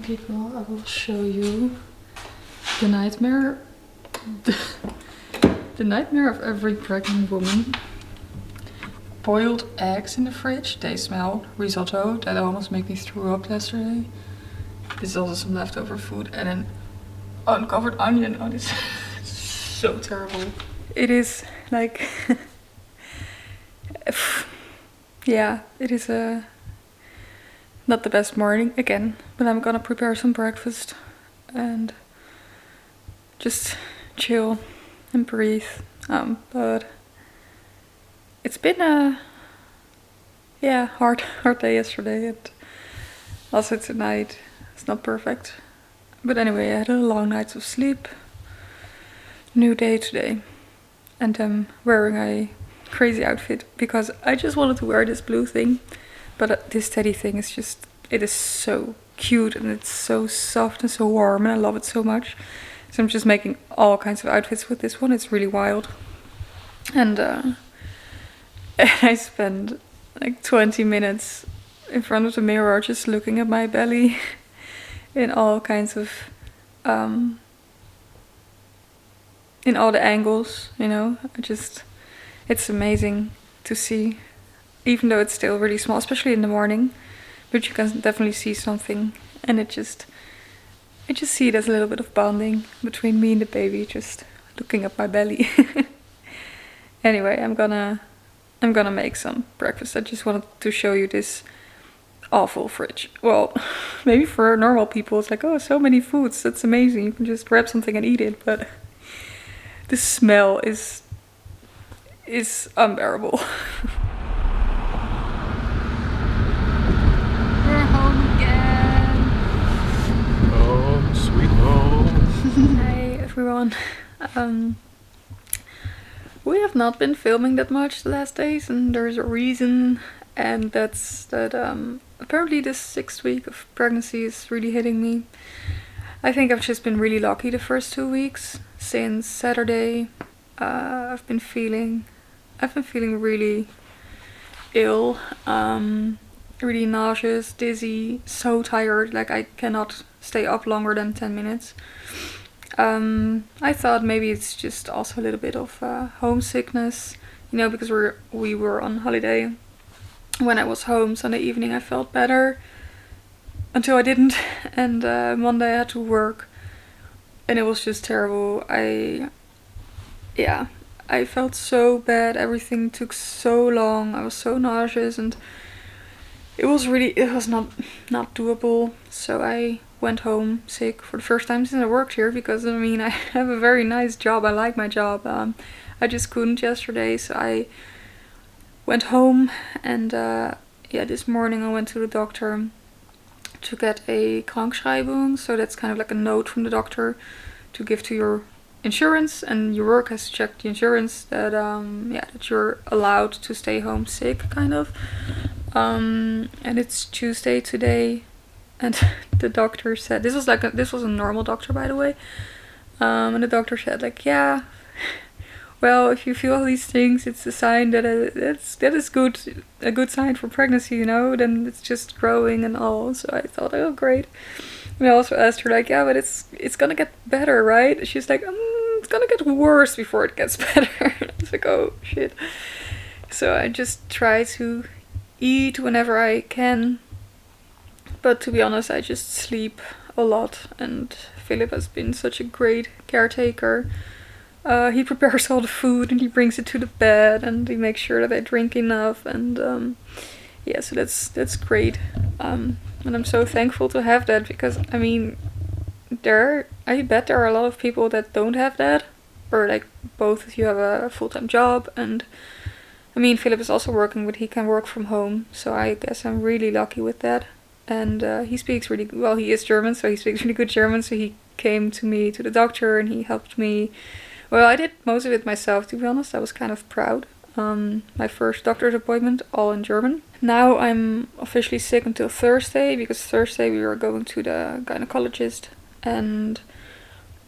people, I will show you the nightmare. The nightmare of every pregnant woman. Boiled eggs in the fridge. They smell. Risotto. That almost made me throw up yesterday. This is also some leftover food. And an uncovered onion. Oh, this is so terrible. It is like... yeah, it is not the best morning again. But I'm gonna prepare some breakfast. And just chill and breathe. But it's been a hard day yesterday, and also tonight it's not perfect. But anyway, I had a long night of sleep. New day today, and I'm wearing a crazy outfit because I just wanted to wear this blue thing, but this teddy thing is just, it is so cute and it's so soft and so warm, and I love it so much. So I'm just making all kinds of outfits with this one. It's really wild. And I spent like 20 minutes in front of the mirror just looking at my belly in all kinds of, in all the angles, you know. It's amazing to see, even though it's still really small, especially in the morning. But you can definitely see something, and I just see it as a little bit of bonding between me and the baby, just looking at my belly. Anyway, I'm gonna make some breakfast. I just wanted to show you this awful fridge. Well, maybe for normal people it's like, oh, so many foods, that's amazing, you can just grab something and eat it, but the smell is unbearable. We're home again. Oh, sweet home. Hi everyone. We have not been filming that much the last days, and there's a reason, and that's that apparently this 6th week of pregnancy is really hitting me. I think I've just been really lucky the first 2 weeks. Since Saturday, I've been feeling really ill, really nauseous, dizzy, so tired, like I cannot stay up longer than 10 minutes. I thought maybe it's just also a little bit of homesickness, you know, because we were on holiday. When I was home Sunday evening, I felt better until I didn't, and Monday I had to work, and it was just terrible. I felt so bad. Everything took so long. I was so nauseous, and it was not doable. So I went home sick for the first time since I worked here, because I mean, I have a very nice job. I like my job. I just couldn't yesterday, so I went home, and this morning I went to the doctor to get a krankschreibung. So that's kind of like a note from the doctor to give to your insurance, and your work has checked the insurance that that you're allowed to stay home sick, kind of. And it's Tuesday today, and the doctor said, this was a normal doctor, by the way, and the doctor said, like, yeah, well, if you feel all these things, it's a sign that that is a good sign for pregnancy, you know, then it's just growing and all. So I thought, oh, great. And I also asked her, like, yeah, but it's gonna get better, right? She's like, it's gonna get worse before it gets better. I was like, oh shit. So I just try to eat whenever I can, but to be honest, I just sleep a lot, and Philip has been such a great caretaker. He prepares all the food, and he brings it to the bed, and he makes sure that I drink enough, and so that's great. And I'm so thankful to have that, because I mean, I bet there are a lot of people that don't have that, or like both of you have a full-time job, and I mean, Philip is also working, but he can work from home, so I guess I'm really lucky with that. And he speaks really well. He is German, so he speaks really good German, so he came to me to the doctor and he helped me. Well, I did most of it myself, to be honest. I was kind of proud. My first doctor's appointment, all in German. Now I'm officially sick until Thursday, because Thursday we are going to the gynecologist, and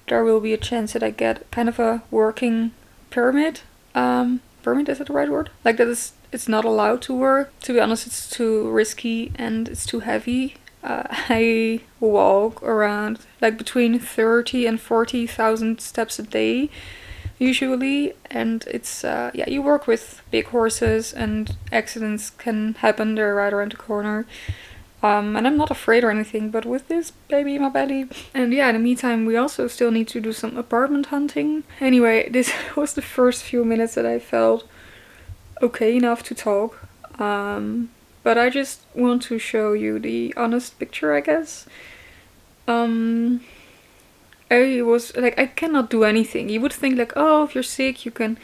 there will be a chance that I get kind of a working permit. Permit, is that the right word? Like, it's not allowed to work. To be honest, it's too risky and it's too heavy. I walk around like between 30 and 40,000 steps a day usually, and it's yeah, you work with big horses and accidents can happen. They're right around the corner. And I'm not afraid or anything, but with this baby in my belly. And yeah, in the meantime, we also still need to do some apartment hunting. Anyway, this was the first few minutes that I felt okay enough to talk. But I just want to show you the honest picture, I guess. I was like, I cannot do anything. You would think like, oh, if you're sick, you can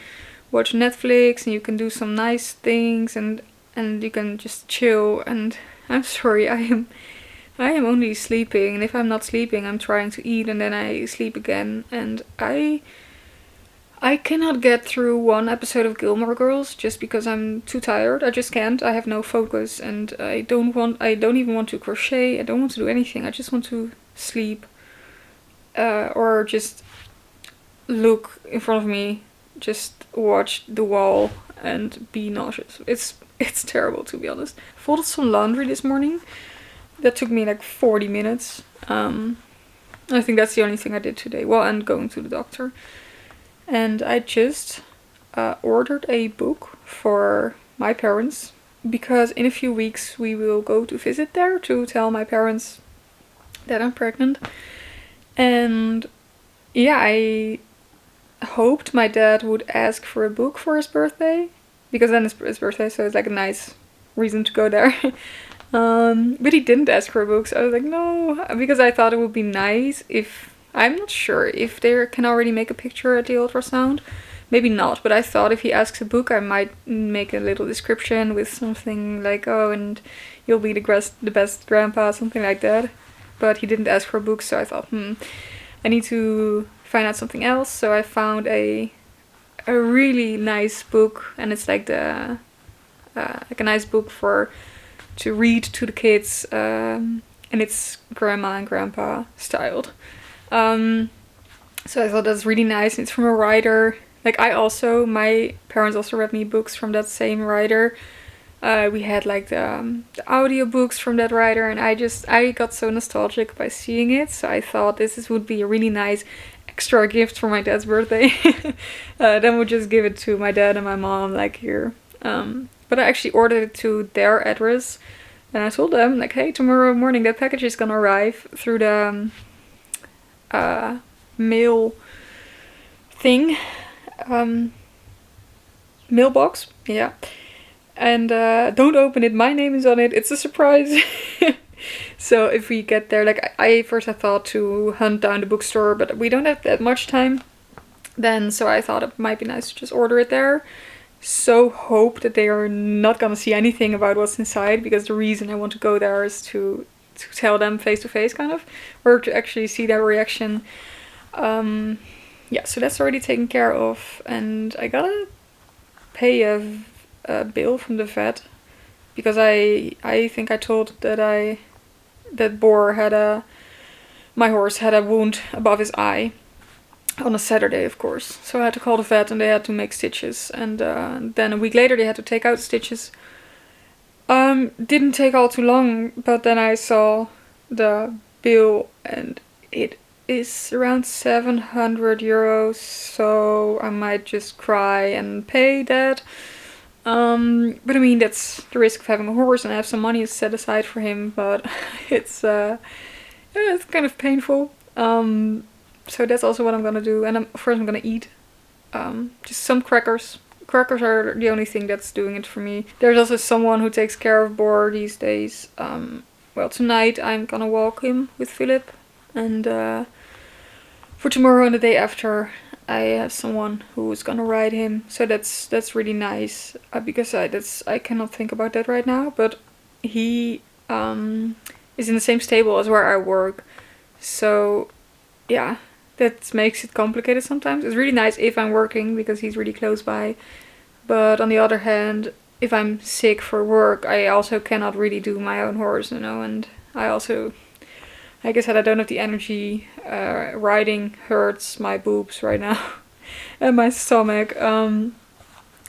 watch Netflix and you can do some nice things and you can just chill. And I'm sorry, I am only sleeping, and if I'm not sleeping, I'm trying to eat and then I sleep again. And I cannot get through one episode of Gilmore Girls just because I'm too tired. I just can't. I have no focus, and I don't even want to crochet. I don't want to do anything. I just want to sleep, or just look in front of me, just watch the wall and be nauseous. It's terrible, to be honest. I folded some laundry this morning. That took me like 40 minutes. I think that's the only thing I did today. Well, and going to the doctor. And I just ordered a book for my parents, because in a few weeks we will go to visit there to tell my parents that I'm pregnant. And yeah, I hoped my dad would ask for a book for his birthday, because then it's his birthday, so it's like a nice reason to go there. But he didn't ask for a book, so I was like, no, because I thought it would be nice if, I'm not sure if they can already make a picture at the ultrasound. Maybe not, but I thought if he asks a book, I might make a little description with something like, oh, and you'll be the best grandpa, something like that. But he didn't ask for a book, so I thought, I need to find out something else. So I found a really nice book, and it's like a nice book to read to the kids, and it's grandma and grandpa styled. So I thought that's really nice. It's from a writer. Like my parents also read me books from that same writer. We had like the audio books from that writer, and I got so nostalgic by seeing it. So I thought this would be a really nice extra gift for my dad's birthday. Then we'll just give it to my dad and my mom, like here. But I actually ordered it to their address, and I told them like, hey, tomorrow morning that package is gonna arrive through the mail thing, mailbox, yeah. And don't open it, my name is on it, it's a surprise. So if we get there, like I thought to hunt down the bookstore, but we don't have that much time then, so I thought it might be nice to just order it there. So hope that they are not gonna see anything about what's inside, because the reason I want to go there is to tell them face to face, kind of, or to actually see their reaction. Yeah, so that's already taken care of, and I gotta pay a bill from the vet, because I think I told that my horse had a wound above his eye on a Saturday, of course. So I had to call the vet, and they had to make stitches, and then a week later they had to take out stitches. Didn't take all too long, but then I saw the bill, and it is around 700 euros, so I might just cry and pay that. But I mean, that's the risk of having a horse, and I have some money set aside for him, but it's kind of painful. So that's also what I'm gonna do, and of course I'm gonna eat just some crackers. Crackers are the only thing that's doing it for me. There's also someone who takes care of Bor these days. Well, tonight I'm gonna walk him with Philip, and for tomorrow and the day after I have someone who is gonna ride him. So that's really nice, because I cannot think about that right now. But he is in the same stable as where I work, so yeah, that makes it complicated sometimes. It's really nice if I'm working, because he's really close by. But on the other hand, if I'm sick for work, I also cannot really do my own horse, and I guess that I don't have the energy. Riding hurts my boobs right now and my stomach.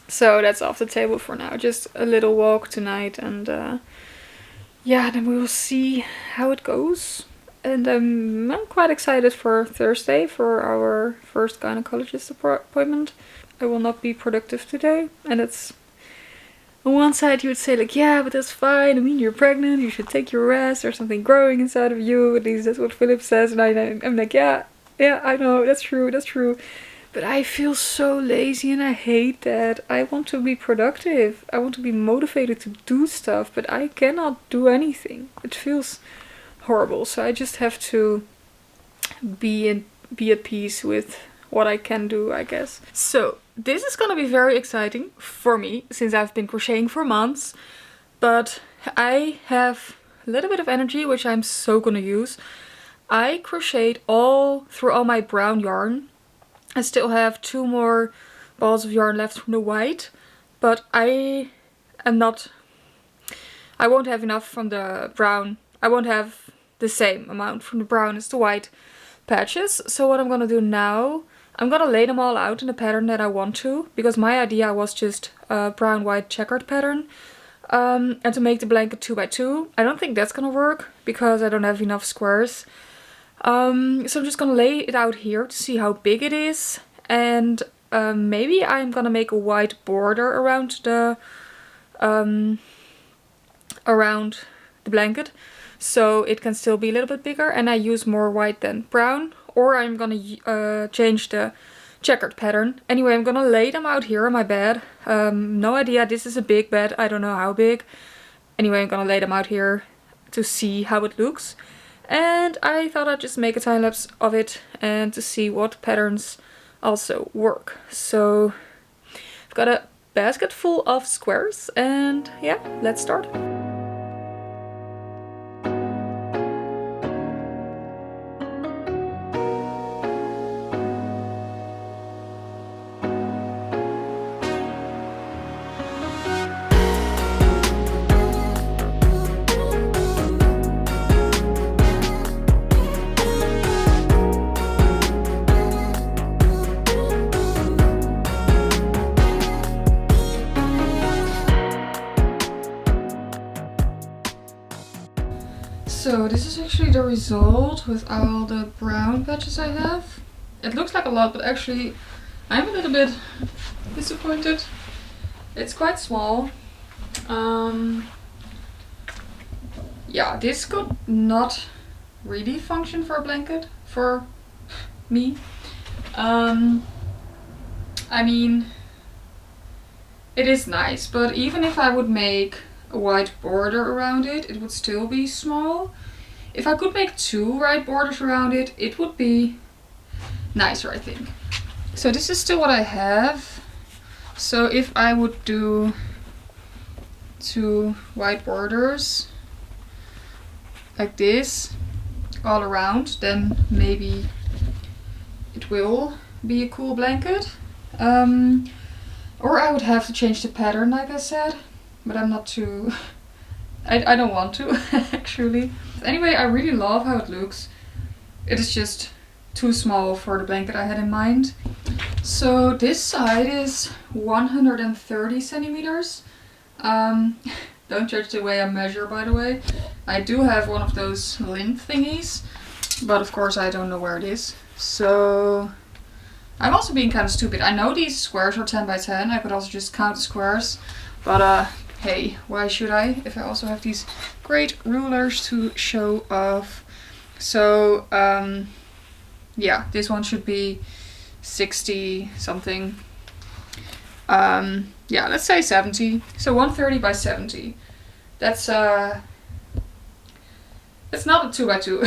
So that's off the table for now. Just a little walk tonight, and yeah, then we will see how it goes. And I'm quite excited for Thursday for our first gynecologist appointment. I will not be productive today, and it's on one side you would say like, yeah, but that's fine. I mean, you're pregnant. You should take your rest. There's something growing inside of you. At least that's what Philip says. And I'm like, yeah, I know. That's true. That's true. But I feel so lazy and I hate that. I want to be productive. I want to be motivated to do stuff, but I cannot do anything. It feels horrible. So I just have to be at peace with what I can do, I guess. So this is gonna be very exciting for me since I've been crocheting for months, but I have a little bit of energy which I'm so gonna use. I crocheted all through all my brown yarn. I still have 2 more balls of yarn left from the white, but I won't have enough from the brown. I won't have the same amount from the brown as the white patches. So what I'm gonna do now, I'm gonna lay them all out in the pattern that I want to, because my idea was just a brown white checkered pattern, and to make the blanket 2 by 2. I don't think that's gonna work because I don't have enough squares. So I'm just gonna lay it out here to see how big it is, and maybe I'm gonna make a white border around the blanket so it can still be a little bit bigger and I use more white than brown, or I'm gonna change the checkered pattern. Anyway, I'm gonna lay them out here on my bed. No idea, this is a big bed, I don't know how big. Anyway, I'm gonna lay them out here to see how it looks. And I thought I'd just make a time lapse of it and to see what patterns also work. So I've got a basket full of squares and yeah, let's start. So this is actually the result with all the brown patches I have. It looks like a lot, but actually I'm a little bit disappointed. It's quite small. Yeah, this could not really function for a blanket for me. I mean, it is nice, but even if I would make a white border around it, it would still be small. If I could make 2 white borders around it, it would be nicer, I think. So this is still what I have. So if I would do 2 white borders like this all around, then maybe it will be a cool blanket. Or I would have to change the pattern like I said, but I'm not too... I don't want to actually. Anyway, I really love how it looks. It is just too small for the blanket I had in mind. So this side is 130 centimeters. Don't judge the way I measure, by the way. I do have one of those lint thingies, but of course I don't know where it is. So I'm also being kind of stupid. I know these squares are 10 by 10. I could also just count the squares, but hey, why should I if I also have these great rulers to show off? So yeah, this one should be 60 something. Yeah, let's say 70. So 130 by 70. That's not a 2 by 2.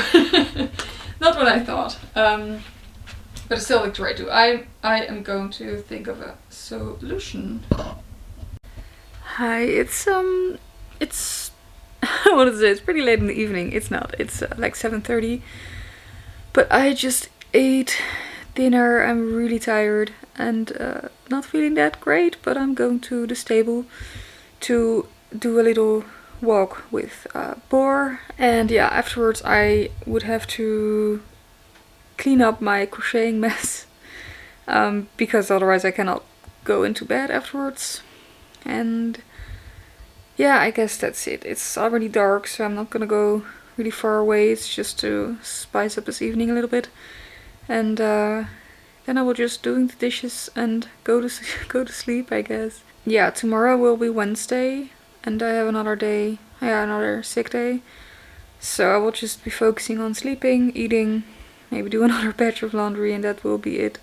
Not what I thought. But it still looked great too. I am going to think of a solution. Hi, it's I wanted to say it's pretty late in the evening. It's not. It's like 7:30. But I just ate dinner. I'm really tired and not feeling that great. But I'm going to the stable to do a little walk with Boar. And yeah, afterwards I would have to clean up my crocheting mess because otherwise I cannot go into bed afterwards. And yeah, I guess that's it. It's already dark, so I'm not gonna go really far away. It's just to spice up this evening a little bit. And then I will just doing the dishes and go to sleep, I guess. Yeah, tomorrow will be Wednesday, and I have another day, yeah, another sick day. So I will just be focusing on sleeping, eating, maybe do another batch of laundry, and that will be it.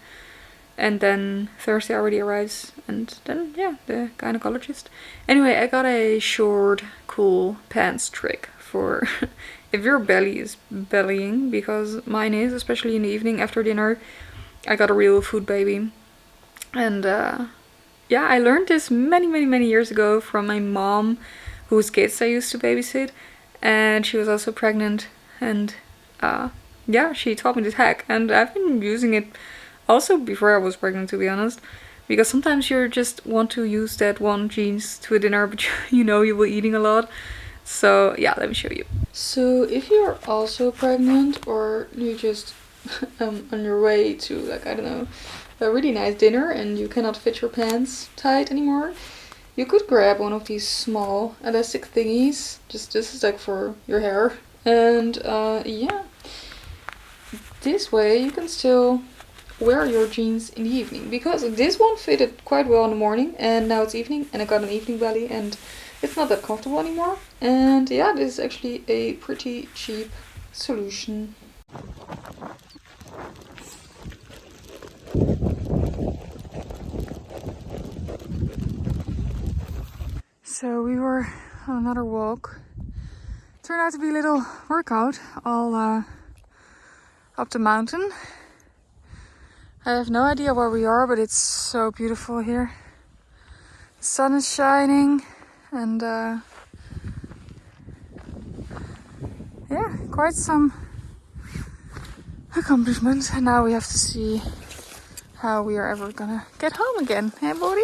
And then Thursday already arrives, and then, yeah, the gynecologist. Anyway, I got a short, cool pants trick for if your belly is bellying, because mine is, especially in the evening after dinner. I got a real food baby. And yeah, I learned this many years ago from my mom, whose kids I used to babysit. And she was also pregnant. And yeah, she taught me this hack. And I've been using it also before I was pregnant, to be honest. Because sometimes you just want to use that one jeans to a dinner, but you know you will be eating a lot. So yeah, let me show you. So if you're also pregnant, or you just on your way to, like, I don't know, a really nice dinner and you cannot fit your pants tight anymore, you could grab one of these small elastic thingies. Just this is like for your hair. And yeah, this way you can still wear your jeans in the evening, because this one fitted quite well in the morning and now it's evening and I got an evening belly and it's not that comfortable anymore. And yeah, this is actually a pretty cheap solution. So we were on another walk. Turned out to be a little workout all up the mountain. I have no idea where we are, but it's so beautiful here. The sun is shining and yeah, quite some accomplishment. And now we have to see how we are ever gonna get home again. Hey, buddy?